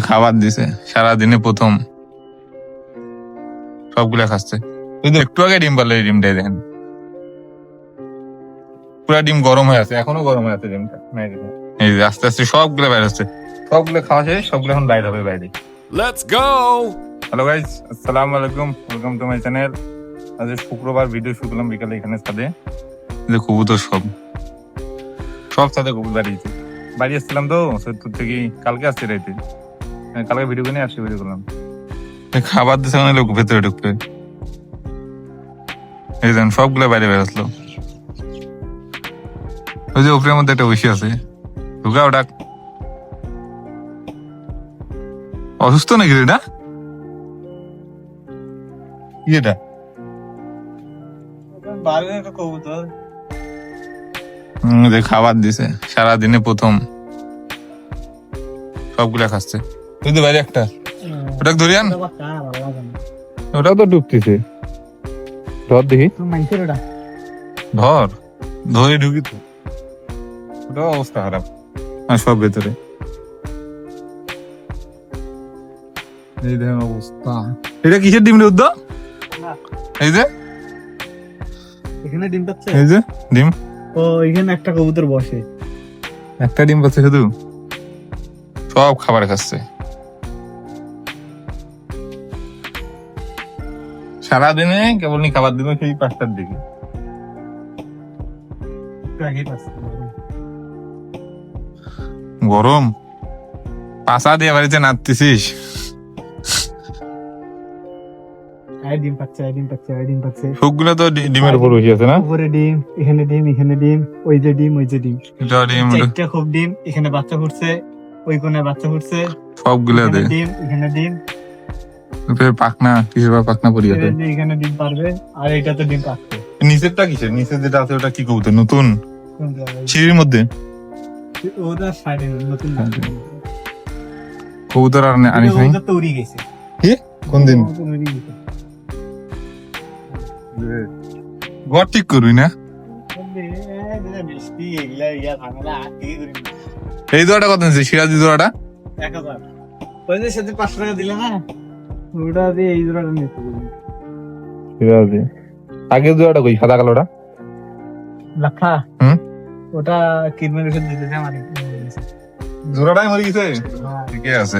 খাবার দিছে সারাদিনে প্রথম, সবগুলা খাচ্ছে। একটু আগে ডিম পারলো, এই ডিমটাই দেখেন পুরা ডিম গরম হয়ে আছে, এখনো গরম হয়ে আছে ডিমটা। এই যে আস্তে আস্তে সবগুলো বাইরে আসছে, সবগুলো খাওয়া শেষ, সবগুলো এখন বাইরে হবে বাইরে। Let's go. হ্যালো গাইস, আসসালামু আলাইকুম, ওয়েলকাম টু মাই চ্যানেল। আজ শুক্রবার, ভিডিও শুট করলাম বিকালে এখানে ছাদে। যে কবুতর সব ছাদে কবুতর বাড়িয়েছে। বাড়ি আসছিলাম তো সৈয়দপুর থেকে, কালকে আসছি রাইতে, কালকে ভিডিও করে আসছি, ভিডিও করলাম। খাবার দিচ্ছে মানে লোক ভেতরে ঢুকবে, এই দেন সবগুলো বাইরে বের আসলো। ওই যে উপরের মধ্যে একটা বসে আছে, ঢুকা ওটা অসুস্থ নাকি এটা? কি এটা? খাবার দিছে সারাদিনে প্রথম, সবগুলা খাচ্ছে। বুঝতে বাইরে একটা ওটা ধরি আন, ওটাও তো ডুবতেছে। ধর দেখি, ধর ধরে ঢুকি তো, ওটাও অবস্থা খারাপ। সব ভেতরে এই দেখেন অবস্থা। এটা কিসের ডিম রে উদ্দ? এই যে এখানে ডিম পাচ্ছে, এই যে ডিম, ও এখানে একটা কবুতর বসে, একটা ডিম পাচ্ছে শুধু, সব খাবার খাচ্ছে। সারাদিনে কেবল খাবার দিবে সেই 5টার দিকে। গরম পাশা দিয়ে বাড়িতে নাড়তেছিস। ডিম পাচ্ছে, ডিম পাচ্ছে, ডিম পাচ্ছে। সবগুলো তো ডিমের উপর বসে আছে না? উপরে ডিম, এখানে ডিম, এখানে ডিম, ওই যে ডিম, ওই যে ডিম, এটা ডিম, চারটা খুব ডিম। এখানে বাচ্চা ফুটছে, ওই কোণে বাচ্চা ফুটছে, সবগুলো দে ডিম, এখানে ডিম, পাখনা কিসের বা পাখনা পড়ি আছে, এখানে ডিম পারবে। আর এটা তো ডিম পাচ্ছে। নিচেরটা কিসের? নিচে যেটা আছে ওটা কি কবুতর? নতুন সিঁড়ির মধ্যে ওটা সাইডে নতুন কবুতর আর আনিস নাই? তো উড়ি গেছে। কি কোন দিন ঘর ঠিক করবি না? এই জোড়াটা কত নিচ্ছে? সিরাজি জোড়াটা 1000। ওই যে সাথে 500 টাকা দিলে না, ওটা দিয়ে এই জোড়াটা নিতে হবে। সিরাজি আগের জোড়াটা কই? সাদা কালোটা লাখা, ওটা কিডনির ওষুধ দিতে যায় মানে জোড়াটাই মরে গেছে। ঠিকই আছে,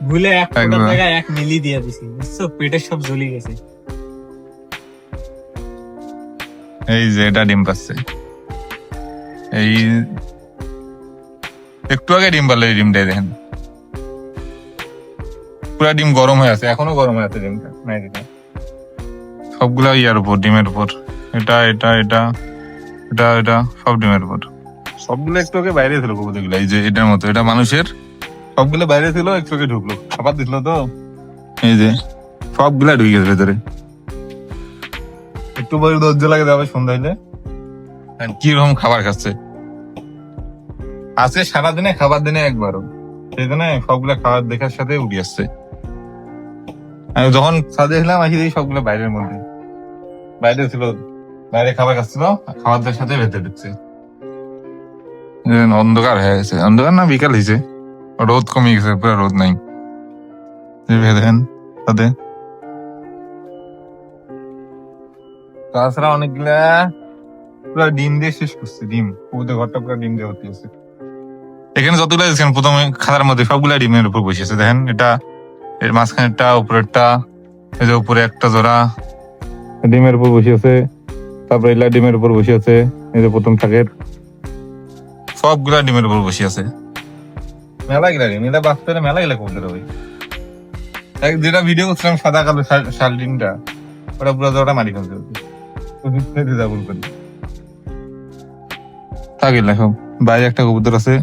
ভুলে 1 টাকার জায়গায় 1 মিলি দিয়ে দিছি, বুঝছো? পেটে সব জ্বলে গেছে। এই যে এটা ডিম পাচ্ছে, এই একটু আগে ডিম পারলো, এই ডিমটাই দেখেন পুরা ডিম গরম হয়ে আছে, এখনো গরম হয়ে আছে ডিমটা। সবগুলা ইয়ার উপর, ডিমের উপর। এটা এটা এটা এটা এটা সব ডিমের উপর। সবগুলো একটু আগে বাইরে ছিল কবুতরগুলো, এই যে এটার মতো, এটা মানুষের। সবগুলো বাইরে ছিল, একটু আগে ঢুকলো, খাবার দিছিল তো, এই যে সবগুলা ঢুকে গেছে ভেতরে। একটু পরে ধৈর্য লাগে যাবে সন্ধ্যা হইলে, কি রকম খাবার খাচ্ছে। আছে সারাদিনে খাবার দিনে একবারও, সেই জন্য সবগুলা খাবার দেখার সাথে উঠে আসছে। আমি যখন ছাদে এলাম আসি দেখি সবগুলো বাইরের মধ্যে, বাইরে ছিল, বাইরে খাবার খাচ্ছিল, খাবার দেওয়ার সাথে ভেতরে ঢুকছে। অন্ধকার হয়ে গেছে, অন্ধকার না বিকাল হয়েছে, রোদ কমে গেছে, পুরো রোদ নাই। দেখেন সাথে তাছাড়া অনেকগুলা পুরো ডিম দিয়ে শেষ করছে, ডিম কবুতর ঘরটা পুরো ডিম দিয়ে ভর্তি আছে। এখানে যতগুলো দেখছেন প্রথমে খাতার মধ্যে, সবগুলা ডিমের উপর বসেছে। দেখেন এটা এর মাঝখানেরটা, উপরেরটা, এই যে উপরে একটা জোড়া ডিমের উপর বসে আছে, তারপরে এলা ডিমের উপর বসে আছে, এই যে প্রথম থাকের সবগুলা ডিমের উপর বসে আছে। মেলা গেলা ডিম, এটা বাচ্চারা মেলা গেলা কবুতর হবে। যেটা ভিডিও করছিলাম সাদা কালো শাল ডিমটা, ওটা পুরো জোড়া মারি ফেলতে থাকিল না। সব বাইরে একটা কবুতর আছে,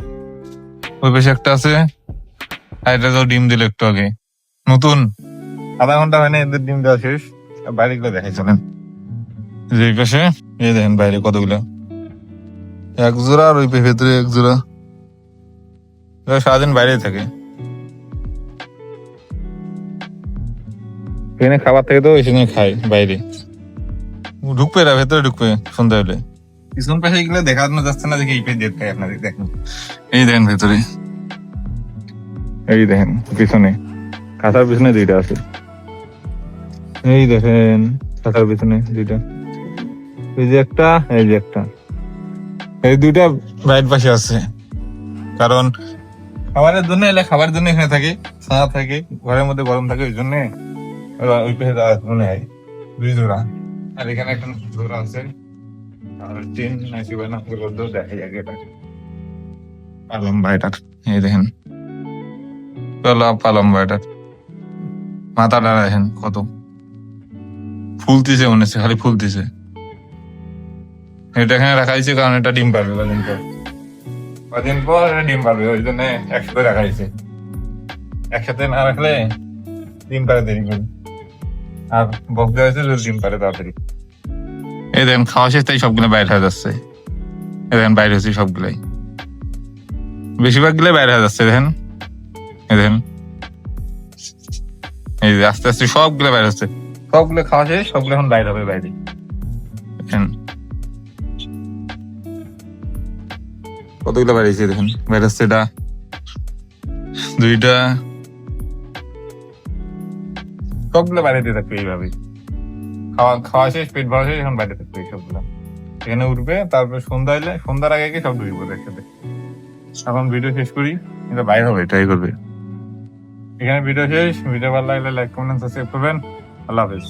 ওই পাশে একটা আছে, আর এটা তো ডিম দিল একটু আগে নতুন, আধা ঘন্টা হয় না এদের ডিম দেওয়া শেষ। বাইরে গুলো দেখাই চলেন, যে পাশে এই দেখেন বাইরে কতগুলো, এক জোড়া, আর ওই ভেতরে এক জোড়া। সারাদিন বাইরে থাকে, এখানে খাবার থাকে তো এখানে খায়। বাইরে ঢুকবে না, ভেতরে ঢুকবে সন্ধ্যা হলে। পিছন পাশে গেলে দেখানো যাচ্ছে না, দেখে এই পেজ খাই আপনাদের দেখেন। এই দেখেন ভেতরে এই দেখেন পিছনে, খাতার পিছনে দুইটা আছে। এই দেখেন খাতার পিছনে দুইটা, এই যে একটা, এই যে একটা, এই দুইটা রাইট পাশে আছে। কারণ খাবারের জন্য এলে, খাবার জন্য এখানে থাকে, ছায়া থাকে, ঘরের মধ্যে গরম থাকে, ওই জন্য ওই পাশে মনে হয় দুই জোড়া। আর এখানে একটা জোড়া আছে, আর তিন নাকি না দেখা যায় এটা পালম্বা এটার। এই দেখেন পালম্বা এটার মাথাটা দেখেন কত ফুলতেছে, মনে হচ্ছে খালি ফুলতেছে। এটা এখানে রাখা হয়েছে কারণ এটা ডিম পারবে কদিন পর, কদিন পর এটা ডিম পারবে, ওই জন্য একসাথে রাখা হয়েছে। একসাথে না রাখলে ডিম পারে দেরি করে, আর বক দেওয়া হয়েছে যদি ডিম পারে তাড়াতাড়ি। এই দেখেন খাওয়া শেষ, তাই সবগুলো বাইরে হয়ে যাচ্ছে। এই দেখেন বাইরে হচ্ছে সবগুলাই, বেশিরভাগ গুলাই বাইরে হয়ে যাচ্ছে। দেখেন এই দেখেন, এই যে আস্তে আস্তে সবগুলো বাইরে হচ্ছে, সবগুলো খাওয়া শেষ, সবগুলো এখন বাইরে হবে বাইরে। দেখেন কতগুলো বাইরেছে, দেখেন বাইরে হচ্ছে এটা দুইটা, সবগুলো বাইরে দিয়ে থাকবে এইভাবে। খাওয়া শেষ, পেট ভরা শেষ, এখন বাইরে থাকবে সবগুলো। এখানে উঠবে, তারপরে সন্ধ্যা এলে, সন্ধ্যার আগে সব ঢুকবো একসাথে। এখন ভিডিও শেষ করি, এটা বাইরে হবে, ট্রাই করবে। এখানে ভিডিও শেষ। ভিডিও ভালো লাগলে লাইক কমেন্ট সাবস্ক্রাইব করবেন। আল্লাহ হাফেজ।